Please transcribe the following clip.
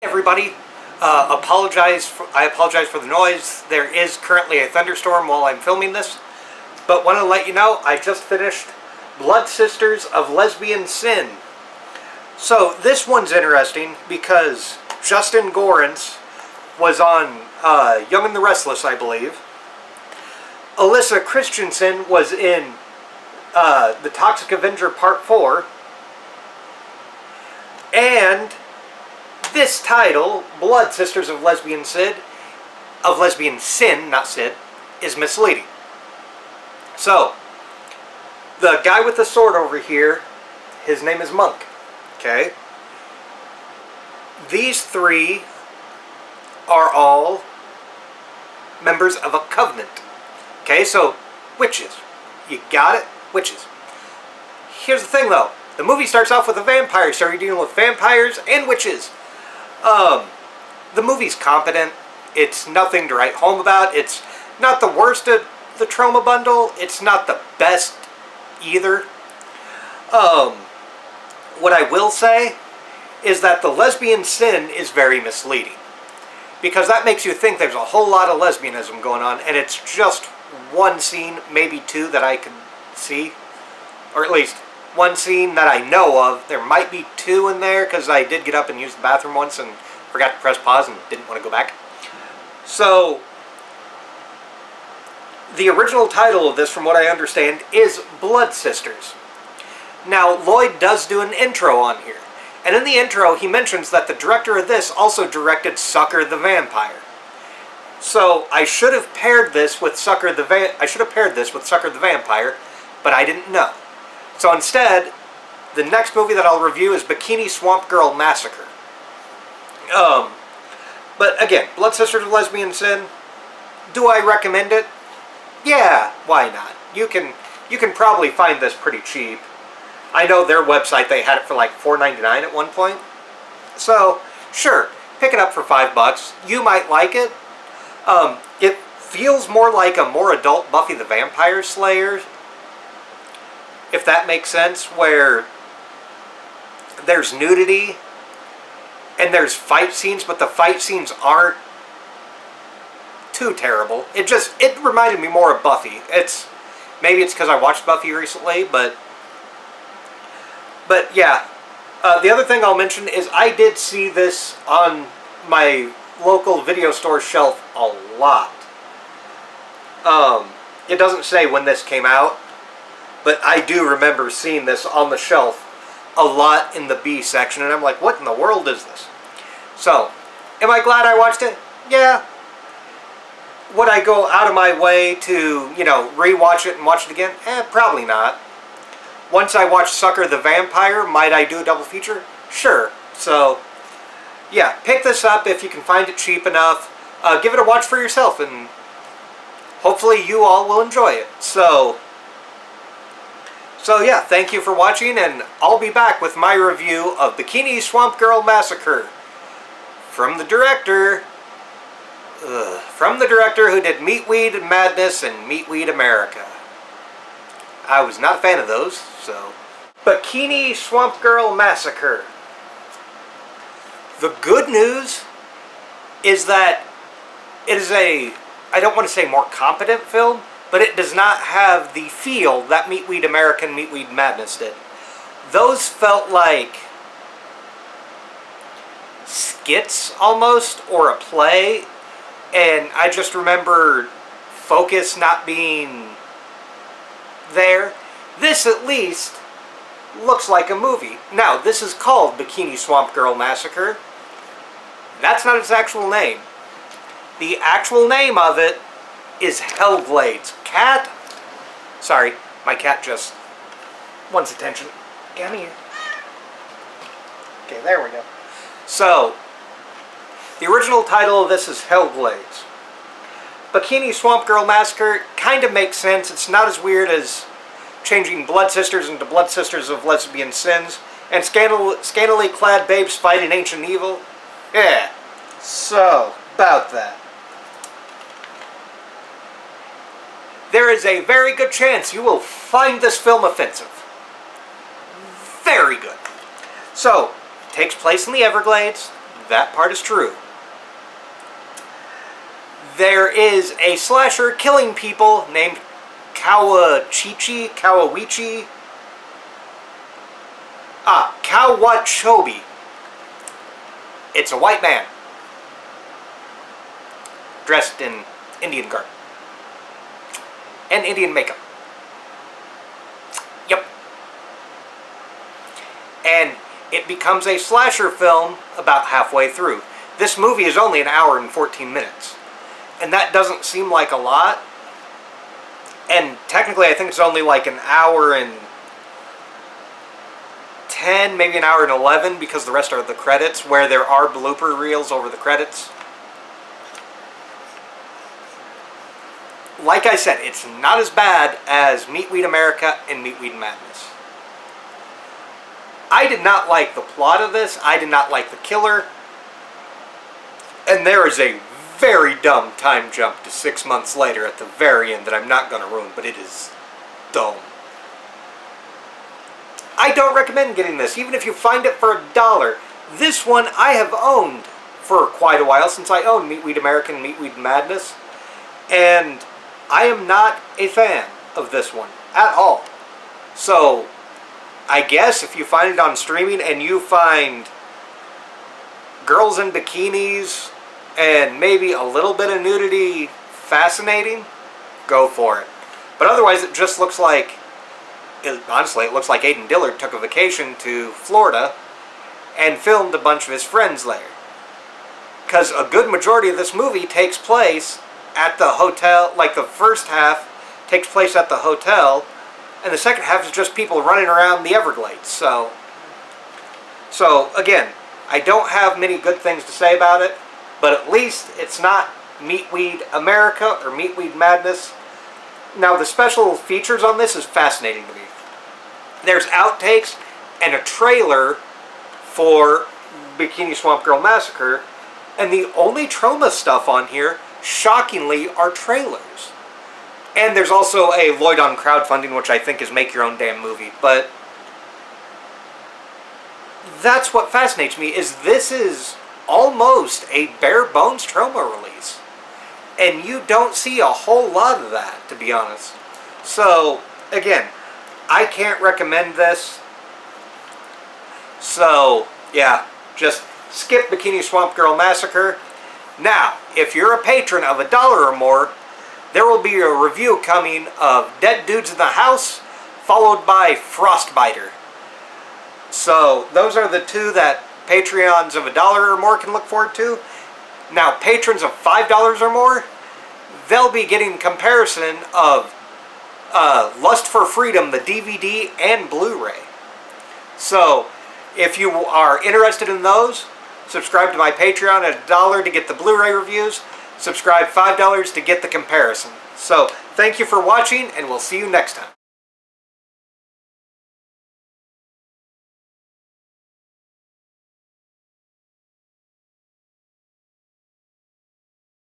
Everybody, I apologize for the noise. There is currently a thunderstorm while I'm filming this, but want to let you know I just finished Blood Sisters of Lesbian Sin. So this one's interesting because Justin Gorence was on Young and the Restless, I believe. Alyssa Christensen was in The Toxic Avenger Part 4. And this title, Blood Sisters of Lesbian Sin, not Sid, is misleading. So, the guy with the sword over here, his name is Monk. Okay? These three are all members of a covenant. Okay, so witches. You got it? Witches. Here's the thing though. The movie starts off with a vampire, so you're dealing with vampires and witches. The movie's competent. It's nothing to write home about. It's not the worst of the Troma bundle. It's not the best either. What I will say is that the lesbian sin is very misleading. Because that makes you think there's a whole lot of lesbianism going on, and it's just one scene, maybe two, that I can see. Or at least one scene that I know of. There might be two in there, because I did get up and use the bathroom once and forgot to press pause and didn't want to go back. So, the original title of this, from what I understand, is Blood Sisters. Now, Lloyd does do an intro on here. And in the intro, he mentions that the director of this also directed Sucker the Vampire. So, I should have paired this with Sucker the Vampire, but I didn't know. So instead, the next movie that I'll review is Bikini Swamp Girl Massacre. But again, Blood Sisters of Lesbian Sin, do I recommend it? Yeah, why not? You can probably find this pretty cheap. I know their website, they had it for like $4.99 at one point. So, sure, pick it up for $5. You might like it. It feels more like a more adult Buffy the Vampire Slayer, if that makes sense, where there's nudity and there's fight scenes, but the fight scenes aren't too terrible. It reminded me more of Buffy. Maybe it's because I watched Buffy recently, but yeah. The other thing I'll mention is I did see this on my local video store shelf a lot. It doesn't say when this came out, but I do remember seeing this on the shelf a lot in the B section, and I'm like, what in the world is this? So, am I glad I watched it? Yeah. Would I go out of my way to, rewatch it and watch it again? Probably not. Once I watch Sucker the Vampire, might I do a double feature? Sure. So, yeah, pick this up if you can find it cheap enough. Give it a watch for yourself, and hopefully you all will enjoy it. So yeah, thank you for watching, and I'll be back with my review of Bikini Swamp Girl Massacre from the director who did Meatweed and Madness and Meatweed America. I was not a fan of those, so. Bikini Swamp Girl Massacre. The good news is that it is I don't want to say more competent film, but it does not have the feel that Meatweed America and Meatweed Madness did. Those felt like skits almost, or a play, and I just remember focus not being there. This at least looks like a movie. Now, this is called Bikini Swamp Girl Massacre. That's not its actual name. The actual name of it is Hellblades. Sorry, my cat just wants attention. Come here. Okay, there we go. So, the original title of this is Hellblades. Bikini Swamp Girl Massacre kind of makes sense. It's not as weird as changing Blood Sisters into Blood Sisters of Lesbian Sins, and scantily clad babes fighting ancient evil. Yeah, so, about that. There is a very good chance you will find this film offensive. Very good. So, takes place in the Everglades. That part is true. There is a slasher killing people named Kawachichi. Kawachobi. It's a white man dressed in Indian garb and Indian makeup. Yep. And it becomes a slasher film about halfway through. This movie is only an hour and 14 minutes. And that doesn't seem like a lot. And technically I think it's only like an hour and 10, maybe an hour and 11, because the rest are the credits, where there are blooper reels over the credits. Like I said, it's not as bad as Meatweed America and Meatweed Madness. I did not like the plot of this. I did not like the killer. And there is a very dumb time jump to 6 months later at the very end that I'm not going to ruin, but it is dumb. I don't recommend getting this, even if you find it for $1. This one I have owned for quite a while, since I own Meatweed America and Meatweed Madness. And I am not a fan of this one at all. So, I guess if you find it on streaming and you find girls in bikinis and maybe a little bit of nudity fascinating, go for it. But otherwise it just looks like, honestly, it looks like Aiden Dillard took a vacation to Florida and filmed a bunch of his friends there. Because a good majority of this movie takes place at the hotel. Like the first half takes place at the hotel, and the second half is just people running around the Everglades. So again, I don't have many good things to say about it, but at least it's not Meatweed America or Meatweed Madness. Now, the special features on this is fascinating to me. There's outtakes and a trailer for Bikini Swamp Girl Massacre, and the only Troma stuff on here, shockingly, are trailers. And there's also a Lloyd on crowdfunding, which I think is Make Your Own Damn Movie. But that's what fascinates me, is this is almost a bare bones Troma release. And you don't see a whole lot of that, to be honest. So, again, I can't recommend this. So, yeah, just skip Bikini Swamp Girl Massacre. Now, if you're a patron of $1 or more, there will be a review coming of Dead Dudes in the House, followed by Frostbiter. So, those are the two that Patreons of $1 or more can look forward to. Now, patrons of $5 or more, they'll be getting comparison of Lust for Freedom, the DVD and Blu-ray. So, if you are interested in those, subscribe to my Patreon at $1 to get the Blu-ray reviews. Subscribe $5 to get the comparison. So, thank you for watching, and we'll see you next time.